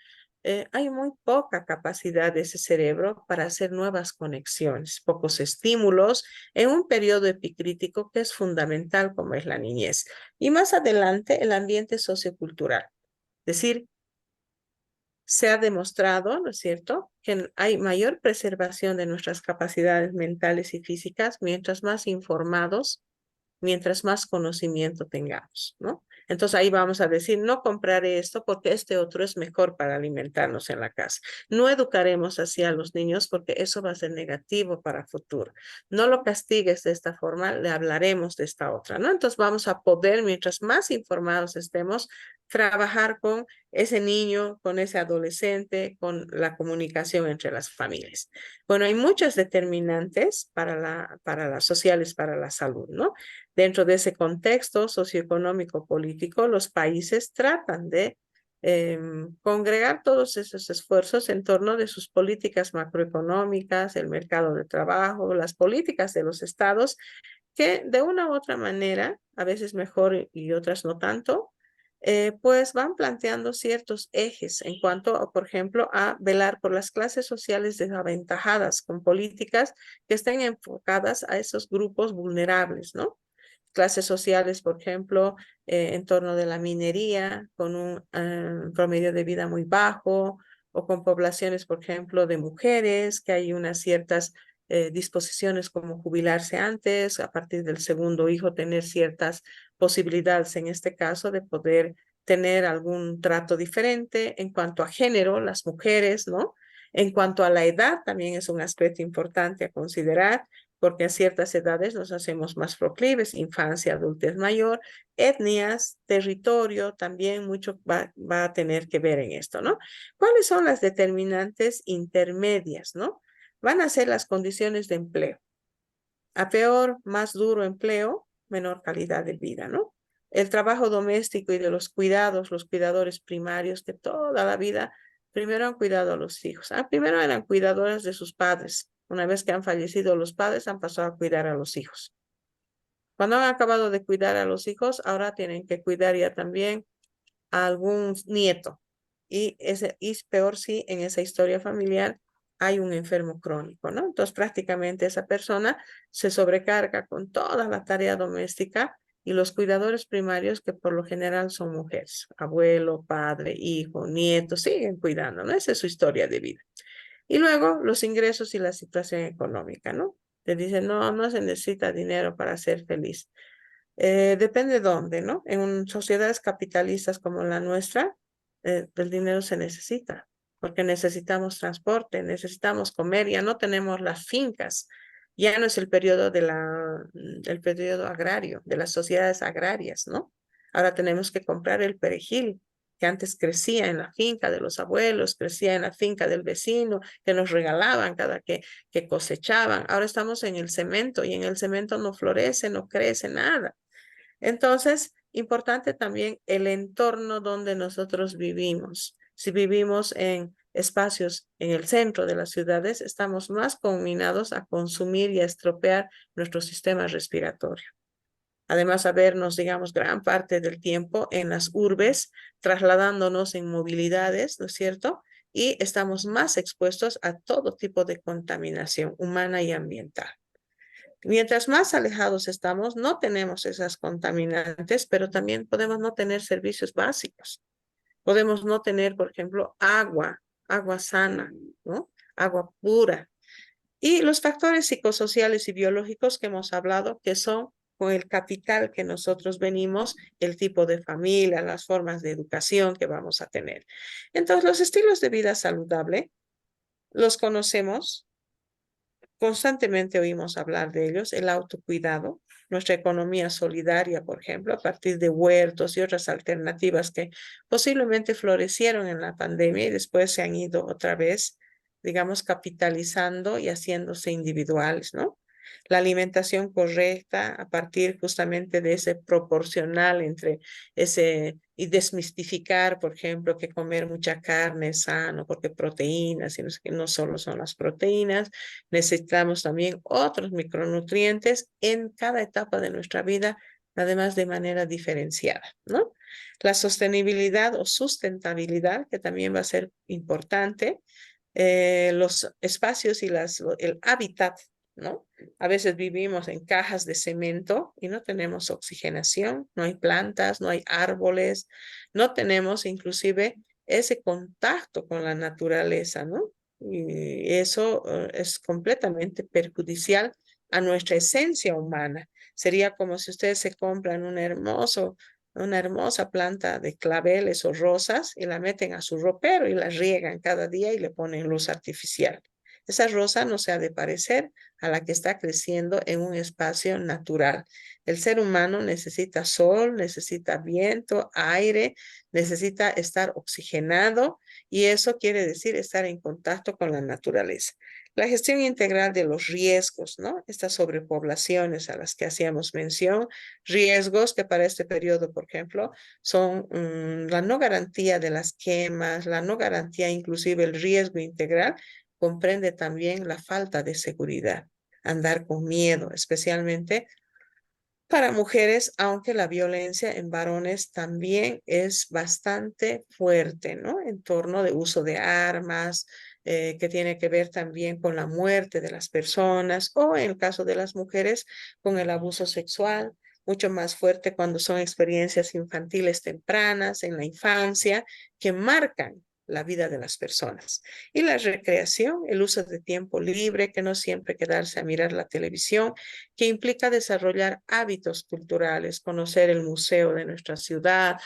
hay muy poca capacidad de ese cerebro para hacer nuevas conexiones, pocos estímulos en un periodo epicrítico que es fundamental como es la niñez. Y más adelante, el ambiente sociocultural. Es decir, se ha demostrado, ¿no es cierto?, que hay mayor preservación de nuestras capacidades mentales y físicas mientras más informados, mientras más conocimiento tengamos, ¿no? Entonces ahí vamos a decir, no compraré esto porque este otro es mejor para alimentarnos en la casa. No educaremos así a los niños porque eso va a ser negativo para el futuro. No lo castigues de esta forma, le hablaremos de esta otra, ¿no? Entonces vamos a poder, mientras más informados estemos, trabajar con ese niño, con ese adolescente, con la comunicación entre las familias. Bueno, hay muchas determinantes para las sociales, para la salud, ¿no? Dentro de ese contexto socioeconómico político, los países tratan de congregar todos esos esfuerzos en torno de sus políticas macroeconómicas, el mercado de trabajo, las políticas de los estados, que de una u otra manera, a veces mejor y otras no tanto, pues van planteando ciertos ejes en cuanto, por ejemplo, a velar por las clases sociales desaventajadas con políticas que estén enfocadas a esos grupos vulnerables, ¿no? Clases sociales, por ejemplo, en torno de la minería, con un promedio de vida muy bajo, o con poblaciones, por ejemplo, de mujeres, que hay unas ciertas disposiciones como jubilarse antes, a partir del segundo hijo tener ciertas posibilidades, en este caso, de poder tener algún trato diferente en cuanto a género, las mujeres, ¿no? En cuanto a la edad, también es un aspecto importante a considerar porque a ciertas edades nos hacemos más proclives, infancia, adultez mayor, etnias, territorio, también mucho va a tener que ver en esto, ¿no? ¿Cuáles son las determinantes intermedias, ¿no? Van a ser las condiciones de empleo. A peor, más duro empleo, menor calidad de vida, ¿no? el trabajo doméstico y de los cuidados, los cuidadores primarios que toda la vida primero han cuidado a los hijos. Primero eran cuidadoras de sus padres. Una vez que han fallecido los padres, han pasado a cuidar a los hijos. Cuando han acabado de cuidar a los hijos, ahora tienen que cuidar ya también a algún nieto. Y es peor si en esa historia familiar hay un enfermo crónico, ¿no? Entonces prácticamente esa persona se sobrecarga con toda la tarea doméstica y los cuidadores primarios, que por lo general son mujeres, abuelo, padre, hijo, nieto, siguen cuidando, ¿no? Esa es su historia de vida. Y luego los ingresos y la situación económica, ¿no? Te dicen, no, no se necesita dinero para ser feliz. Depende de dónde, ¿no? En sociedades capitalistas como la nuestra, el dinero se necesita, porque necesitamos transporte, necesitamos comer, ya no tenemos las fincas, ya no es el periodo el periodo agrario, de las sociedades agrarias, ¿no? Ahora tenemos que comprar el perejil, que antes crecía en la finca de los abuelos, crecía en la finca del vecino, que nos regalaban cada que cosechaban. Ahora estamos en el cemento y en el cemento no florece, no crece nada. Entonces, importante también el entorno donde nosotros vivimos. Si vivimos en espacios en el centro de las ciudades, estamos más conminados a consumir y a estropear nuestro sistema respiratorio. Además, a vernos, digamos, gran parte del tiempo en las urbes, trasladándonos en movilidades, ¿no es cierto? Y estamos más expuestos a todo tipo de contaminación humana y ambiental. Mientras más alejados estamos, no tenemos esas contaminantes, pero también podemos no tener servicios básicos. Podemos no tener, por ejemplo, agua sana, ¿no? Agua pura. Y los factores psicosociales y biológicos que hemos hablado, que son con el capital que nosotros venimos, el tipo de familia, las formas de educación que vamos a tener. Entonces, los estilos de vida saludable los conocemos. Constantemente oímos hablar de ellos, el autocuidado, nuestra economía solidaria, por ejemplo, a partir de huertos y otras alternativas que posiblemente florecieron en la pandemia y después se han ido otra vez, digamos, capitalizando y haciéndose individuales, ¿no? La alimentación correcta a partir justamente de ese proporcional entre ese y desmistificar, por ejemplo, que comer mucha carne es sano porque proteínas, sino que no solo son las proteínas, necesitamos también otros micronutrientes en cada etapa de nuestra vida, además de manera diferenciada, ¿no? La sostenibilidad o sustentabilidad, que también va a ser importante, los espacios y el hábitat, ¿no? A veces vivimos en cajas de cemento y no tenemos oxigenación, no hay plantas, no hay árboles, no tenemos inclusive ese contacto con la naturaleza, ¿no? Y eso es completamente perjudicial a nuestra esencia humana. Sería como si ustedes se compran una hermosa planta de claveles o rosas y la meten a su ropero y la riegan cada día y le ponen luz artificial. Esa rosa no se ha de parecer a la que está creciendo en un espacio natural. El ser humano necesita sol, necesita viento, aire, necesita estar oxigenado y eso quiere decir estar en contacto con la naturaleza. La gestión integral de los riesgos, ¿no? Estas sobrepoblaciones a las que hacíamos mención, riesgos que para este periodo, por ejemplo, son la no garantía de las quemas, la no garantía, inclusive el riesgo integral, comprende también la falta de seguridad, andar con miedo, especialmente para mujeres, aunque la violencia en varones también es bastante fuerte, ¿no? En torno de uso de armas, que tiene que ver también con la muerte de las personas o en el caso de las mujeres con el abuso sexual, mucho más fuerte cuando son experiencias infantiles tempranas en la infancia que marcan la vida de las personas. Y la recreación, el uso de tiempo libre, que no siempre quedarse a mirar la televisión, que implica desarrollar hábitos culturales, conocer el museo de nuestra ciudad,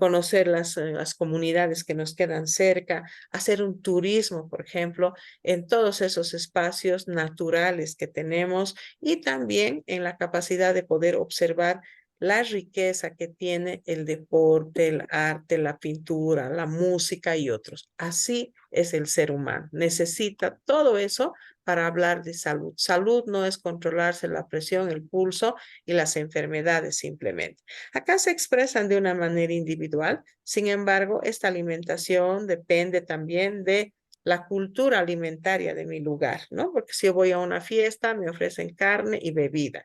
conocer las comunidades que nos quedan cerca, hacer un turismo, por ejemplo, en todos esos espacios naturales que tenemos y también en la capacidad de poder observar la riqueza que tiene el deporte, el arte, la pintura, la música y otros. Así es el ser humano. Necesita todo eso para hablar de salud. Salud no es controlarse la presión, el pulso y las enfermedades simplemente. Acá se expresan de una manera individual. Sin embargo, esta alimentación depende también de la cultura alimentaria de mi lugar, ¿no? Porque si yo voy a una fiesta, me ofrecen carne y bebida.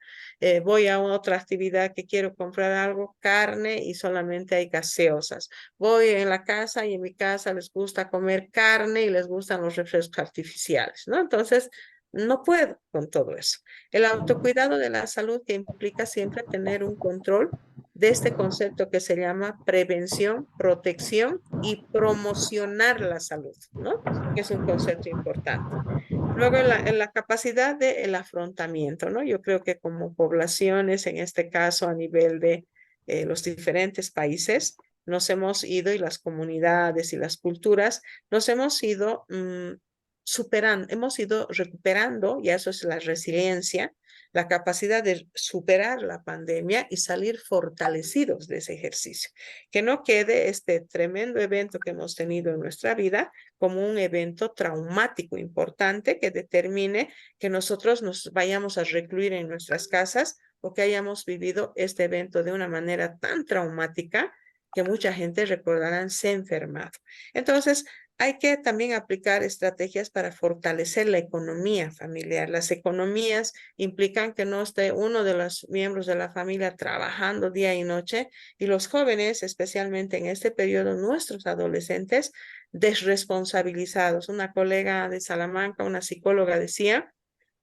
Voy a otra actividad que quiero comprar algo, carne y solamente hay gaseosas. Voy en la casa y en mi casa les gusta comer carne y les gustan los refrescos artificiales, ¿no? Entonces, no puedo con todo eso. El autocuidado de la salud que implica siempre tener un control de este concepto que se llama prevención, protección y promocionar la salud, ¿no? Que es un concepto importante. Luego, en la capacidad del afrontamiento, ¿no? Yo creo que como poblaciones, en este caso a nivel de los diferentes países, nos hemos ido y las comunidades y las culturas, nos hemos ido superando, hemos ido recuperando, y eso es la resiliencia, la capacidad de superar la pandemia y salir fortalecidos de ese ejercicio. Que no quede este tremendo evento que hemos tenido en nuestra vida como un evento traumático importante que determine que nosotros nos vayamos a recluir en nuestras casas o que hayamos vivido este evento de una manera tan traumática que mucha gente recordará se ha enfermado. Entonces, hay que también aplicar estrategias para fortalecer la economía familiar. Las economías implican que no esté uno de los miembros de la familia trabajando día y noche y los jóvenes, especialmente en este periodo, nuestros adolescentes, desresponsabilizados. Una colega de Salamanca, una psicóloga, decía,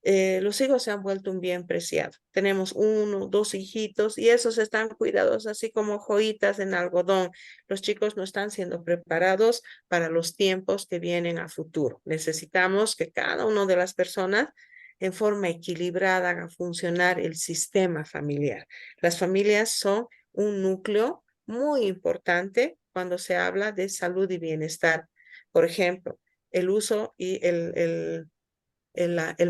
los hijos se han vuelto un bien preciado. Tenemos uno, dos hijitos y esos están cuidados así como joyitas en algodón. Los chicos no están siendo preparados para los tiempos que vienen a futuro. Necesitamos que cada una de las personas en forma equilibrada haga funcionar el sistema familiar. Las familias son un núcleo muy importante cuando se habla de salud y bienestar. Por ejemplo, el uso y el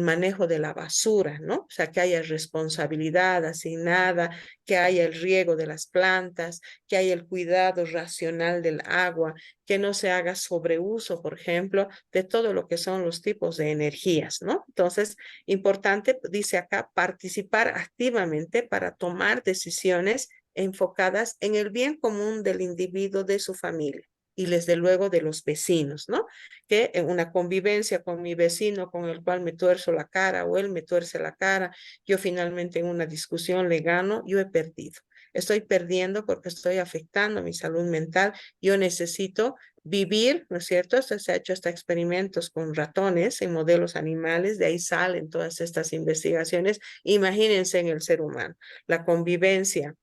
manejo de la basura, ¿no? O sea, que haya responsabilidad asignada, que haya el riego de las plantas, que haya el cuidado racional del agua, que no se haga sobreuso, por ejemplo, de todo lo que son los tipos de energías, ¿no? Entonces, importante, dice acá, participar activamente para tomar decisiones enfocadas en el bien común del individuo, de su familia y desde luego de los vecinos, ¿no? Que en una convivencia con mi vecino con el cual me tuerzo la cara o él me tuerce la cara, yo finalmente en una discusión le gano, yo he perdido. Estoy perdiendo porque estoy afectando mi salud mental. Yo necesito vivir, ¿no es cierto? Esto se ha hecho hasta experimentos con ratones en modelos animales, de ahí salen todas estas investigaciones. Imagínense en el ser humano, la convivencia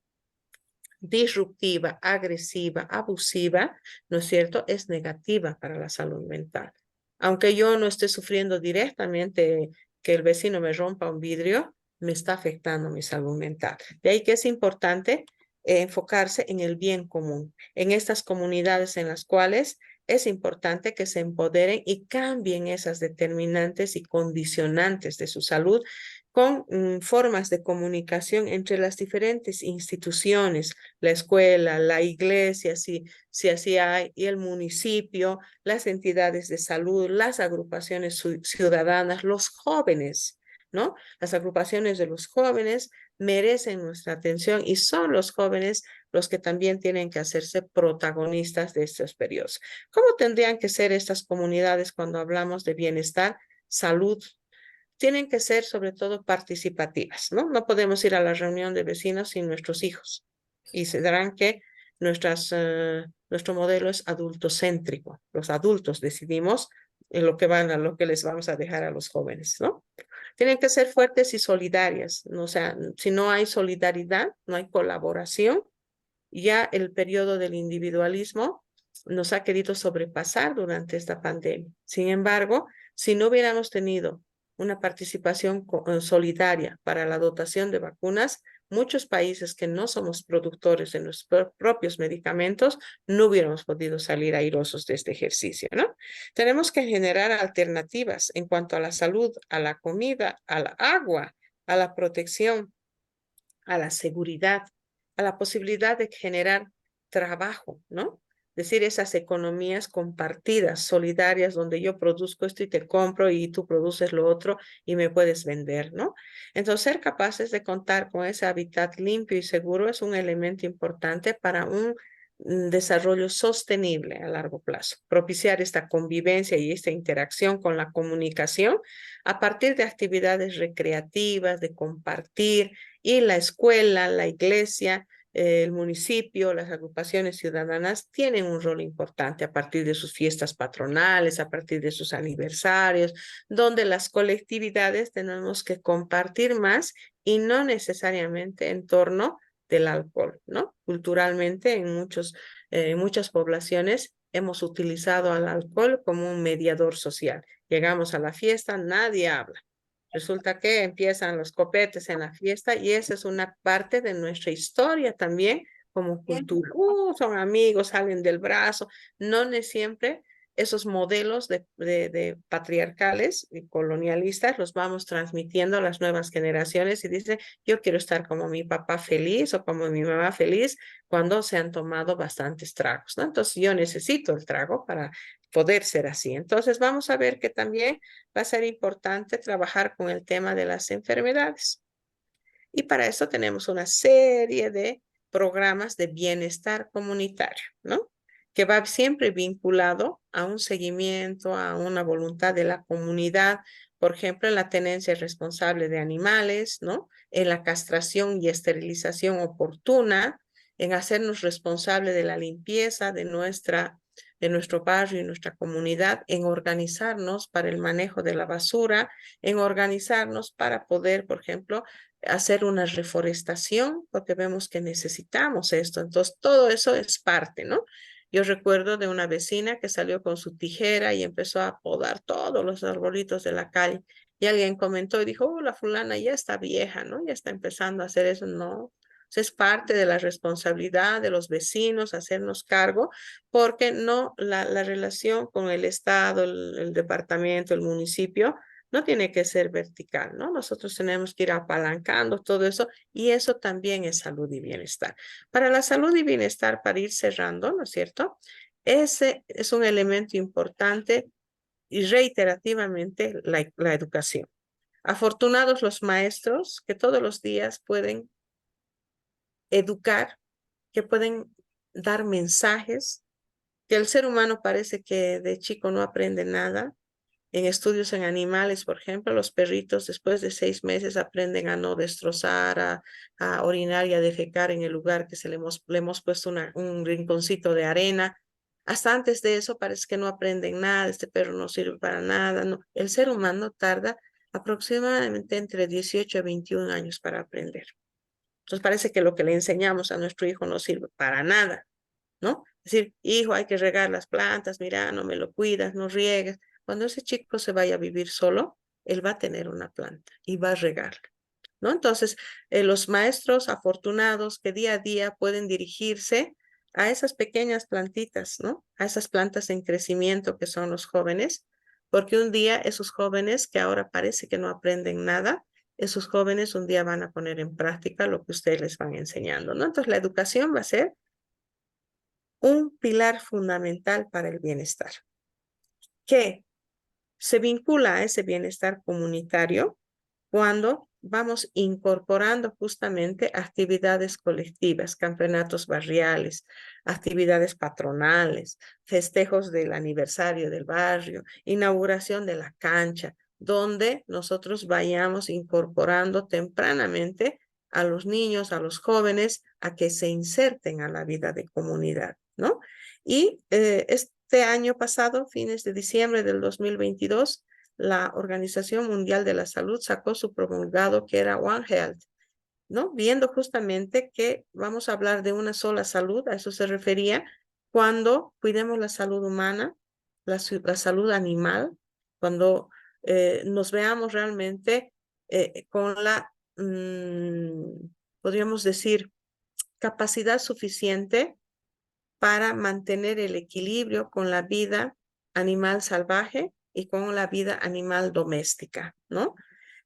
disruptiva, agresiva, abusiva, ¿no es cierto?, es negativa para la salud mental. Aunque yo no esté sufriendo directamente que el vecino me rompa un vidrio, me está afectando mi salud mental. De ahí que es importante enfocarse en el bien común, en estas comunidades en las cuales es importante que se empoderen y cambien esas determinantes y condicionantes de su salud con formas de comunicación entre las diferentes instituciones, la escuela, la iglesia, si así hay, y el municipio, las entidades de salud, las agrupaciones ciudadanas, los jóvenes, ¿no? Las agrupaciones de los jóvenes merecen nuestra atención y son los jóvenes los que también tienen que hacerse protagonistas de estos periodos. ¿Cómo tendrían que ser estas comunidades cuando hablamos de bienestar, salud? Tienen que ser sobre todo participativas, ¿no? No podemos ir a la reunión de vecinos sin nuestros hijos y se darán que nuestro modelo es adultocéntrico. Los adultos decidimos en lo que van a lo que les vamos a dejar a los jóvenes, ¿no? Tienen que ser fuertes y solidarias, ¿no? O sea, si no hay solidaridad, no hay colaboración, ya el periodo del individualismo nos ha querido sobrepasar durante esta pandemia. Sin embargo, si no hubiéramos tenido una participación solidaria para la dotación de vacunas, muchos países que no somos productores de nuestros propios medicamentos no hubiéramos podido salir airosos de este ejercicio, ¿no? Tenemos que generar alternativas en cuanto a la salud, a la comida, al agua, a la protección, a la seguridad, a la posibilidad de generar trabajo, ¿no? Es decir, esas economías compartidas, solidarias, donde yo produzco esto y te compro y tú produces lo otro y me puedes vender, ¿no? Entonces, ser capaces de contar con ese hábitat limpio y seguro es un elemento importante para un desarrollo sostenible a largo plazo. Propiciar esta convivencia y esta interacción con la comunicación a partir de actividades recreativas, de compartir, y la escuela, la iglesia, el municipio, las agrupaciones ciudadanas tienen un rol importante a partir de sus fiestas patronales, a partir de sus aniversarios, donde las colectividades tenemos que compartir más y no necesariamente en torno del alcohol, ¿no? Culturalmente, en muchas poblaciones hemos utilizado al alcohol como un mediador social. Llegamos a la fiesta, nadie habla. Resulta que empiezan los copetes en la fiesta y esa es una parte de nuestra historia también como cultura. Son amigos, salen del brazo. No siempre esos modelos de patriarcales y colonialistas los vamos transmitiendo a las nuevas generaciones y dicen, yo quiero estar como mi papá feliz o como mi mamá feliz cuando se han tomado bastantes tragos, ¿no? Entonces yo necesito el trago para poder ser así. Entonces vamos a ver que también va a ser importante trabajar con el tema de las enfermedades. Y para eso tenemos una serie de programas de bienestar comunitario, ¿no? Que va siempre vinculado a un seguimiento, a una voluntad de la comunidad, por ejemplo, en la tenencia responsable de animales, ¿no? En la castración y esterilización oportuna, en hacernos responsable de la limpieza de nuestro barrio y nuestra comunidad, en organizarnos para el manejo de la basura, en organizarnos para poder, por ejemplo, hacer una reforestación, porque vemos que necesitamos esto. Entonces, todo eso es parte, ¿no? Yo recuerdo de una vecina que salió con su tijera y empezó a podar todos los arbolitos de la calle. Y alguien comentó y dijo, oh, la fulana ya está vieja, ¿no? Ya está empezando a hacer eso. No, es parte de la responsabilidad de los vecinos hacernos cargo, porque no la relación con el Estado, el departamento, el municipio, no tiene que ser vertical, ¿no? Nosotros tenemos que ir apalancando todo eso y eso también es salud y bienestar. Para la salud y bienestar, para ir cerrando, ¿no es cierto? Ese es un elemento importante y reiterativamente la educación. Afortunados los maestros que todos los días pueden educar, que pueden dar mensajes, que el ser humano parece que de chico no aprende nada. En estudios en animales, por ejemplo, los perritos después de 6 meses aprenden a no destrozar, a orinar y a defecar en el lugar que le hemos puesto un rinconcito de arena. Hasta antes de eso parece que no aprenden nada, este perro no sirve para nada. No. El ser humano tarda aproximadamente entre 18 a 21 años para aprender. Entonces parece que lo que le enseñamos a nuestro hijo no sirve para nada, ¿no? Es decir, hijo, hay que regar las plantas, mira, no me lo cuidas, no riegues. Cuando ese chico se vaya a vivir solo, él va a tener una planta y va a regarla, ¿no? Entonces, los maestros afortunados que día a día pueden dirigirse a esas pequeñas plantitas, ¿no? A esas plantas en crecimiento que son los jóvenes, porque un día esos jóvenes que ahora parece que no aprenden nada, esos jóvenes un día van a poner en práctica lo que ustedes les van enseñando, ¿no? Entonces, la educación va a ser un pilar fundamental para el bienestar, que se vincula a ese bienestar comunitario cuando vamos incorporando justamente actividades colectivas, campeonatos barriales, actividades patronales, festejos del aniversario del barrio, inauguración de la cancha, donde nosotros vayamos incorporando tempranamente a los niños, a los jóvenes, a que se inserten a la vida de comunidad, ¿no? Y este año pasado, fines de diciembre del 2022, la Organización Mundial de la Salud sacó su promulgado que era One Health, ¿no? Viendo justamente que vamos a hablar de una sola salud, a eso se refería, cuando cuidemos la salud humana, la salud animal, cuando nos veamos realmente con la, podríamos decir, capacidad suficiente para mantener el equilibrio con la vida animal salvaje y con la vida animal doméstica, ¿no?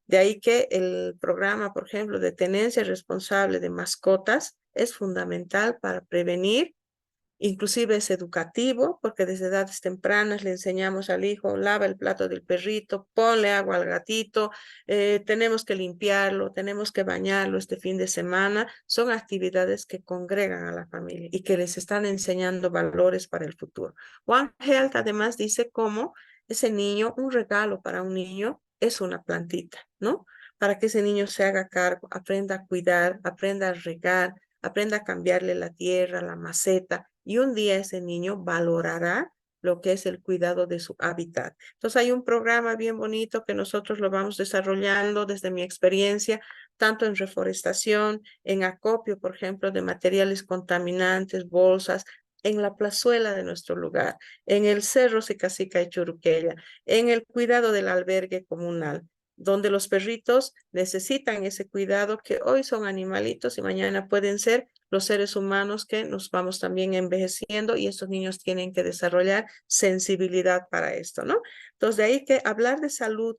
De ahí que el programa, por ejemplo, de tenencia responsable de mascotas es fundamental para prevenir. Inclusive es educativo, porque desde edades tempranas le enseñamos al hijo, lava el plato del perrito, ponle agua al gatito, tenemos que limpiarlo, tenemos que bañarlo este fin de semana. Son actividades que congregan a la familia y que les están enseñando valores para el futuro. One Health además dice cómo ese niño, un regalo para un niño es una plantita, ¿no? Para que ese niño se haga cargo, aprenda a cuidar, aprenda a regar, aprenda a cambiarle la tierra, la maceta, y un día ese niño valorará lo que es el cuidado de su hábitat. Entonces hay un programa bien bonito que nosotros lo vamos desarrollando desde mi experiencia, tanto en reforestación, en acopio, por ejemplo, de materiales contaminantes, bolsas, en la plazuela de nuestro lugar, en el Cerro Sicasica y Churuquella, en el cuidado del albergue comunal, donde los perritos necesitan ese cuidado, que hoy son animalitos y mañana pueden ser los seres humanos, que nos vamos también envejeciendo, y estos niños tienen que desarrollar sensibilidad para esto, ¿no? Entonces, de ahí que hablar de salud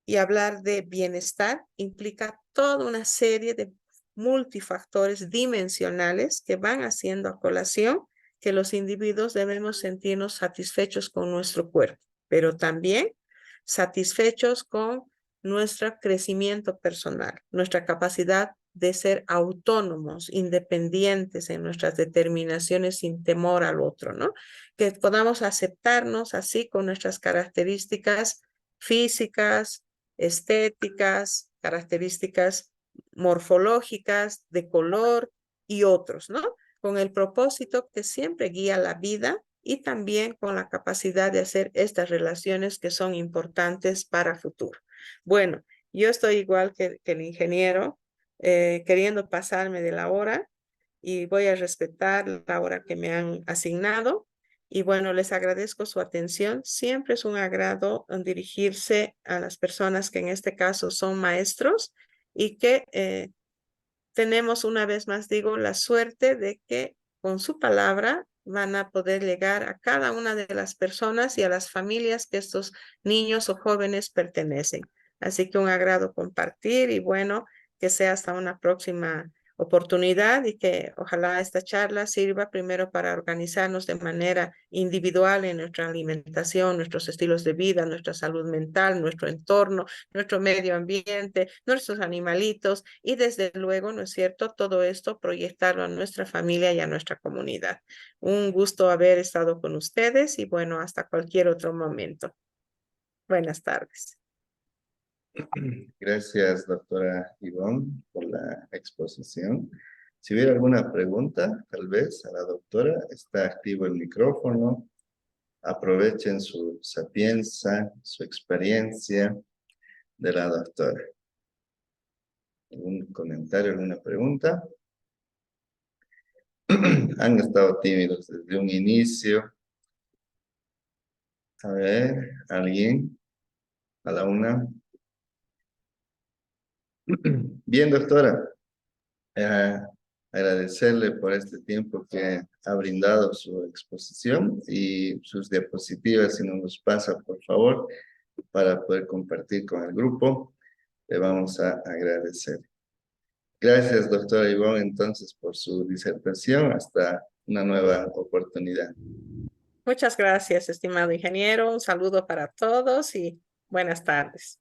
y hablar de bienestar implica toda una serie de multifactores dimensionales que van haciendo a colación que los individuos debemos sentirnos satisfechos con nuestro cuerpo, pero también satisfechos con nuestro crecimiento personal, nuestra capacidad de ser autónomos, independientes en nuestras determinaciones sin temor al otro, ¿no? Que podamos aceptarnos así con nuestras características físicas, estéticas, características morfológicas, de color y otros, ¿no? Con el propósito que siempre guía la vida, y también con la capacidad de hacer estas relaciones que son importantes para futuro. Bueno, yo estoy igual que el ingeniero, queriendo pasarme de la hora, y voy a respetar la hora que me han asignado. Y bueno, les agradezco su atención. Siempre es un agrado dirigirse a las personas que en este caso son maestros, y que tenemos, una vez más digo, la suerte de que con su palabra van a poder llegar a cada una de las personas y a las familias que estos niños o jóvenes pertenecen. Así que un agrado compartir, y bueno, que sea hasta una próxima oportunidad, y que ojalá esta charla sirva primero para organizarnos de manera individual en nuestra alimentación, nuestros estilos de vida, nuestra salud mental, nuestro entorno, nuestro medio ambiente, nuestros animalitos, y desde luego, ¿no es cierto?, todo esto proyectarlo a nuestra familia y a nuestra comunidad. Un gusto haber estado con ustedes, y bueno, hasta cualquier otro momento. Buenas tardes. Gracias, doctora Ivonne, por la exposición. Si hubiera alguna pregunta, tal vez a la doctora, está activo el micrófono. Aprovechen su sapiencia, su experiencia de la doctora. ¿Algún comentario, alguna pregunta? Han estado tímidos desde un inicio. A ver, ¿alguien? A la una. Bien, doctora. Agradecerle por este tiempo que ha brindado su exposición, y sus diapositivas, si nos los pasa, por favor, para poder compartir con el grupo. Le vamos a agradecer. Gracias, doctora Ivonne, entonces, por su disertación. Hasta una nueva oportunidad. Muchas gracias, estimado ingeniero. Un saludo para todos y buenas tardes.